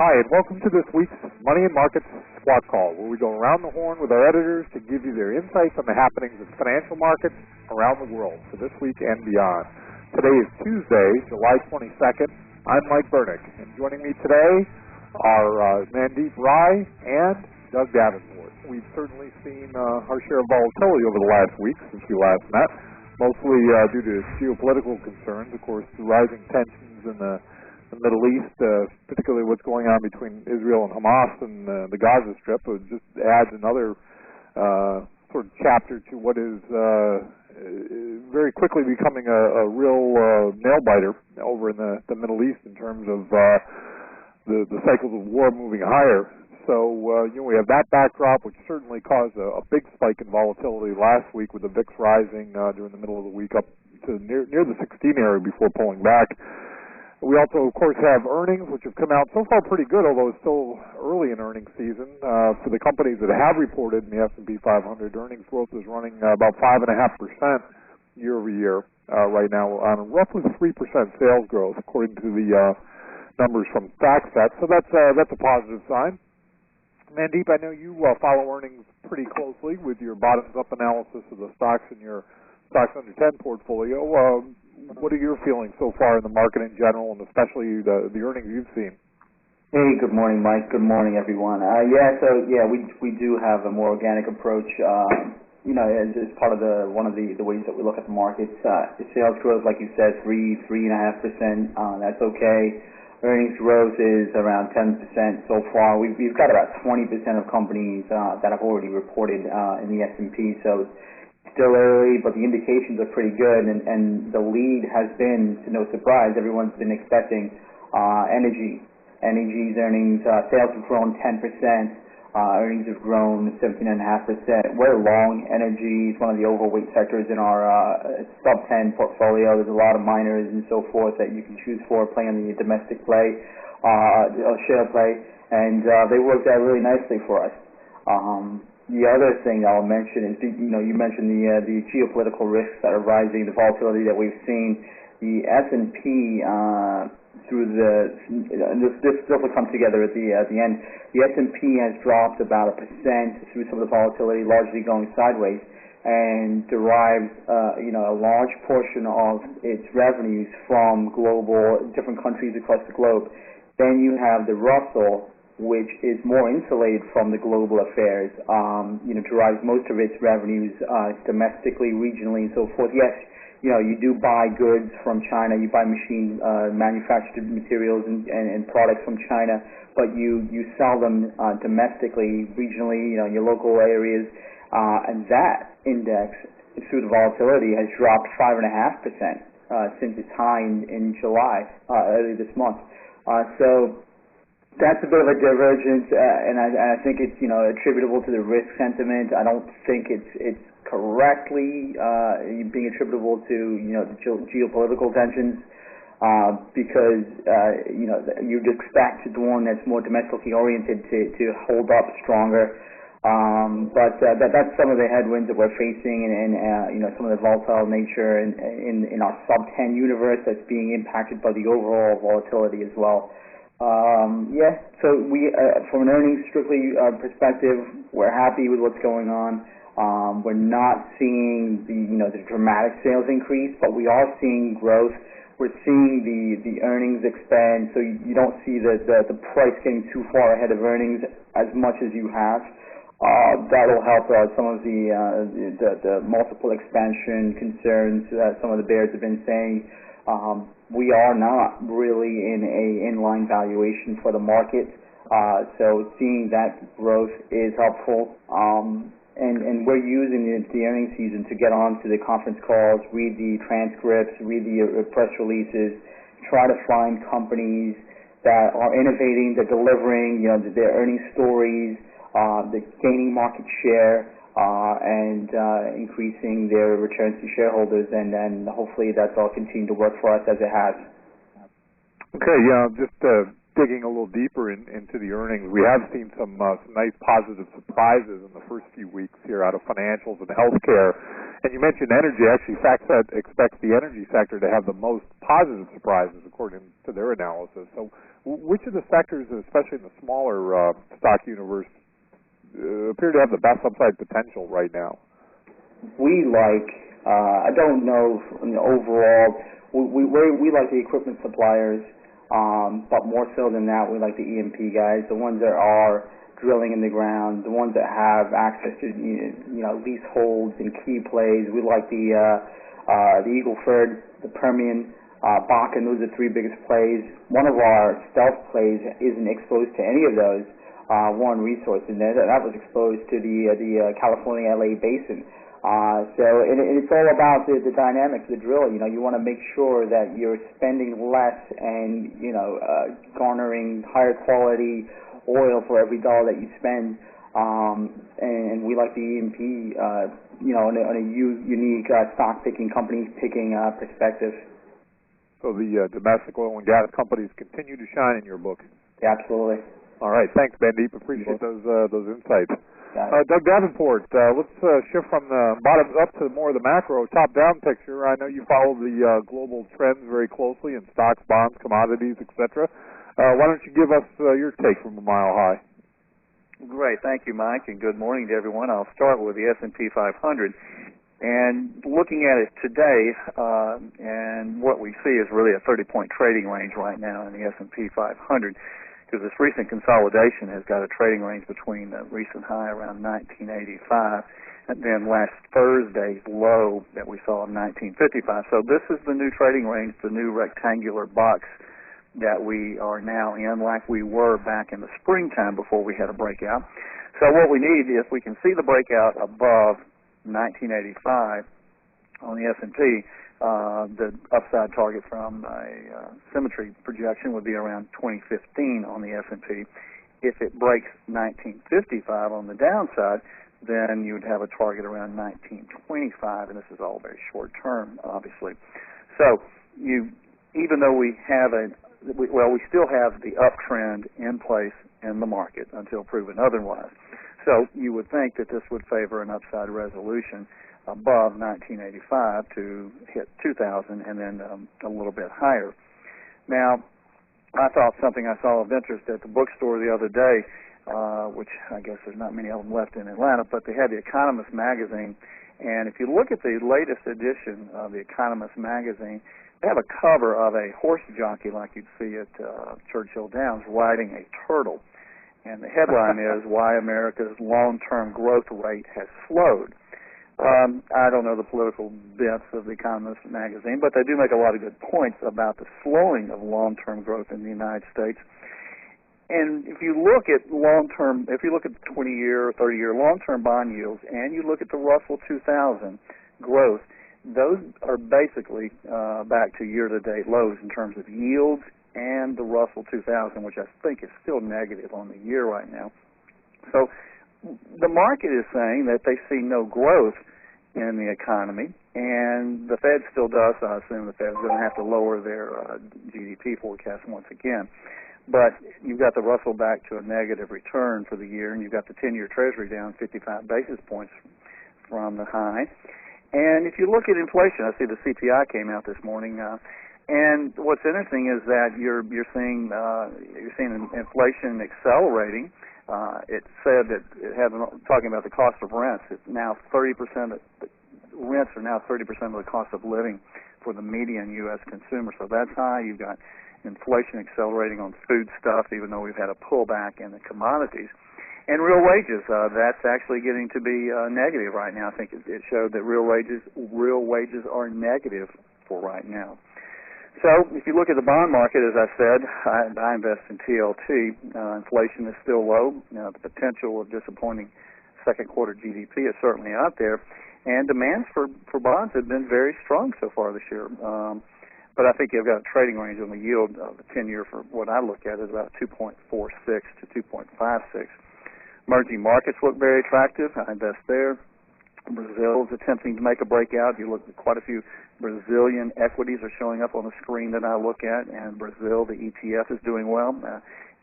Hi, and welcome to this week's Money and Markets Squawk Call, where we go around the horn with our editors to give you their insights on the happenings in financial markets around the world for this week and beyond. Today is Tuesday, July 22nd. I'm Mike Burnick, and joining me today are Mandeep Rai and Doug Davenport. We've certainly seen our share of volatility over the last week since we last met, mostly due to geopolitical concerns, of course, the rising tensions in the Middle East, particularly what's going on between Israel and Hamas and the Gaza Strip. It just adds another sort of chapter to what is very quickly becoming a real nail-biter over in the Middle East in terms of the cycles of war moving higher. So we have that backdrop, which certainly caused a big spike in volatility last week with the VIX rising during the middle of the week up to near the 16 area before pulling back. We also, of course, have earnings, which have come out so far pretty good, although it's still early in earnings season. For the companies that have reported in the S&P 500, earnings growth is running about 5.5% year over year right now on roughly 3% sales growth, according to the numbers from FactSet. So that's a positive sign. Mandeep, I know you follow earnings pretty closely with your bottoms-up analysis of the stocks in your stocks under 10 portfolio. What are your feelings so far in the market in general, and especially the earnings you've seen? Hey, good morning, Mike. Good morning, everyone. We do have a more organic approach. As part of one of the ways that we look at the markets. The sales growth, like you said, 3.5%. That's okay. Earnings growth is around 10% so far. We've got about 20% of companies that have already reported in the S&P. So still early, but the indications are pretty good, and the lead has been, to no surprise, everyone's been expecting energy. Energy's earnings, sales have grown 10%, earnings have grown 17.5%. We're long energy. It's one of the overweight sectors in our sub-10 portfolio. There's a lot of miners and so forth that you can choose for playing the domestic play, share play, and they worked out really nicely for us. The other thing I'll mention is, you mentioned the geopolitical risks that are rising, the volatility that we've seen. The S&P this will come together at the end. The S&P has dropped about 1% through some of the volatility, largely going sideways, and derives a large portion of its revenues from different countries across the globe. Then you have the Russell, which is more insulated from the global affairs, derives most of its revenues domestically, regionally, and so forth. Yes, you do buy goods from China, you buy manufactured materials and products from China, but you sell them domestically, regionally, in your local areas, and that index, through the volatility, has dropped 5.5% since its high in July, early this month. So that's a bit of a divergence, and I think it's attributable to the risk sentiment. I don't think it's correctly being attributable to the geopolitical tensions, because you'd expect the one that's more domestically oriented to hold up stronger. But that's some of the headwinds that we're facing, and some of the volatile nature in our sub-10 universe that's being impacted by the overall volatility as well. So we, from an earnings strictly perspective, we're happy with what's going on. We're not seeing the dramatic sales increase, but we are seeing growth. We're seeing the earnings expand, so you don't see the price getting too far ahead of earnings as much as you have. That'll help some of the multiple expansion concerns that some of the bears have been saying. We are not really in a inline valuation for the market, so seeing that growth is helpful. And we're using the earnings season to get on to the conference calls, read the transcripts, read the press releases, try to find companies that are innovating, they're delivering, their earnings stories, they're gaining market share, and increasing their returns to shareholders, and then hopefully that's all continue to work for us as it has. Okay, just digging a little deeper into the earnings, we have seen some nice positive surprises in the first few weeks here out of financials and healthcare, And you mentioned energy. Actually, FactSet expects the energy sector to have the most positive surprises according to their analysis. So which of the sectors, especially in the smaller stock universe, appear to have the best upside potential right now? We like, I don't know overall, we like the equipment suppliers, but more so than that, we like the E&P guys, the ones that are drilling in the ground, the ones that have access to leaseholds and key plays. We like the Eagle Ford, the Permian, Bakken. Those are the three biggest plays. One of our stealth plays isn't exposed to any of those. Warren Resources, and that was exposed to the California LA basin. So it's all about the dynamics of the drill. You want to make sure that you're spending less and garnering higher quality oil for every dollar that you spend, and we like the E&P, on a unique stock picking, company picking perspective. So the domestic oil and gas companies continue to shine in your book. Yeah, absolutely. All right, thanks, Bandeep. Appreciate those insights. Doug Davenport, let's shift from the bottoms up to more of the macro, top-down picture. I know you follow the global trends very closely in stocks, bonds, commodities, etc. Why don't you give us your take from a mile high? Great. Thank you, Mike, and good morning to everyone. I'll start with the S&P 500. And looking at it today, and what we see is really a 30-point trading range right now in the S&P 500, because this recent consolidation has got a trading range between the recent high around 1985 and then last Thursday's low that we saw in 1955. So this is the new trading range, the new rectangular box that we are now in, like we were back in the springtime before we had a breakout. So what we need is we can see the breakout above 1985 on the S&P. The upside target from a symmetry projection would be around 2015 on the S&P. If it breaks 1955 on the downside, then you would have a target around 1925, and this is all very short term, obviously. So even though we still have the uptrend in place in the market until proven otherwise. So you would think that this would favor an upside resolution above 1985 to hit 2000 and then a little bit higher. Now, I thought something I saw of interest at the bookstore the other day, which I guess there's not many of them left in Atlanta, but they had the Economist magazine. And if you look at the latest edition of the Economist magazine, they have a cover of a horse jockey like you'd see at Churchill Downs riding a turtle. And the headline is, Why America's Long-Term Growth Rate Has Slowed. I don't know the political bents of the Economist magazine, but they do make a lot of good points about the slowing of long-term growth in the United States. And if you look at if you look at the 20-year or 30-year long-term bond yields, and you look at the Russell 2000 growth, those are basically back to year-to-date lows in terms of yields and the Russell 2000, which I think is still negative on the year right now. So the market is saying that they see no growth in the economy, and the Fed still does. So I assume the Fed's going to have to lower their GDP forecast once again. But you've got the Russell back to a negative return for the year, and you've got the 10-year Treasury down 55 basis points from the high. And if you look at inflation, I see the CPI came out this morning, and what's interesting is that you're seeing inflation accelerating. It said that talking about the cost of rents, it's now 30%. Rents are now 30% of the cost of living for the median U.S. consumer. So that's high. You've got inflation accelerating on food stuff, even though we've had a pullback in the commodities. And real wages, that's actually getting to be negative right now. I think it showed that real wages are negative for right now. So if you look at the bond market, as I said, I invest in TLT. Inflation is still low. The potential of disappointing second quarter GDP is certainly out there. And demands for bonds have been very strong so far this year. But I think you've got a trading range on the yield of the 10-year for what I look at is about 2.46 to 2.56. Emerging markets look very attractive. I invest there. Brazil is attempting to make a breakout. You look at quite a few Brazilian equities are showing up on the screen that I look at, and Brazil, the ETF, is doing well.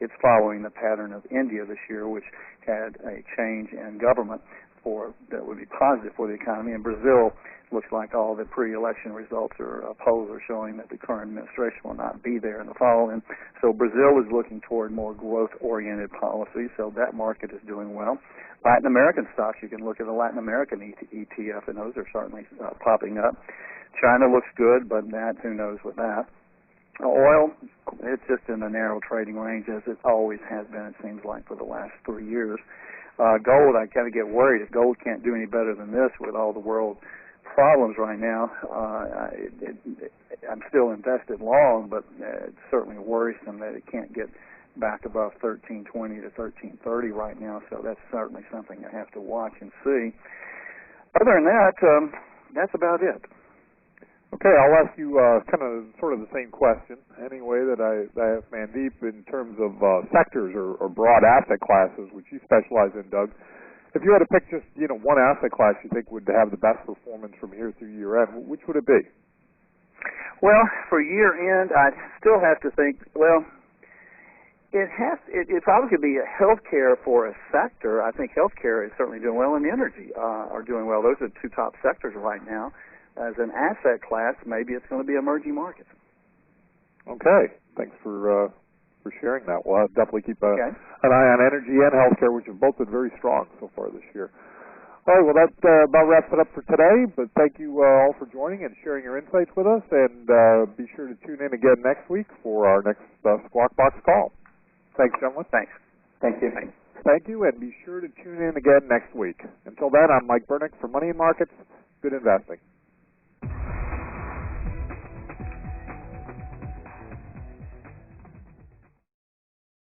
It's following the pattern of India this year, which had a change in government that would be positive for the economy. And Brazil looks like all the pre-election results or polls are showing that the current administration will not be there in the fall. And so Brazil is looking toward more growth-oriented policies, so that market is doing well. Latin American stocks, you can look at the Latin American ETF, and those are certainly popping up. China looks good, but who knows with that. Oil, it's just in a narrow trading range, as it always has been, it seems like, for the last 3 years. Gold, I kind of get worried if gold can't do any better than this with all the world problems right now. I'm still invested long, but it's certainly worrisome that it can't get back above 1320 to 1330 right now, so that's certainly something I have to watch and see. Other than that, that's about it. Okay, I'll ask you kind of sort of the same question anyway that I asked Mandeep in terms of sectors or broad asset classes, which you specialize in, Doug. If you had to pick just one asset class you think would have the best performance from here through year end, which would it be? Well, for year end, I'd still have to think. Well, it probably could be a healthcare for a sector. I think healthcare is certainly doing well, and energy are doing well. Those are the two top sectors right now. As an asset class, maybe it's going to be emerging markets. Okay, thanks for sharing that. We'll definitely keep an eye on energy and healthcare, which have both been very strong so far this year. All right, well, that about wraps it up for today, but thank you all for joining and sharing your insights with us, and be sure to tune in again next week for our next Squawk Box call. Thanks, gentlemen. Thanks. Thank you. Thank you, and be sure to tune in again next week. Until then, I'm Mike Bernick for Money and Markets. Good investing.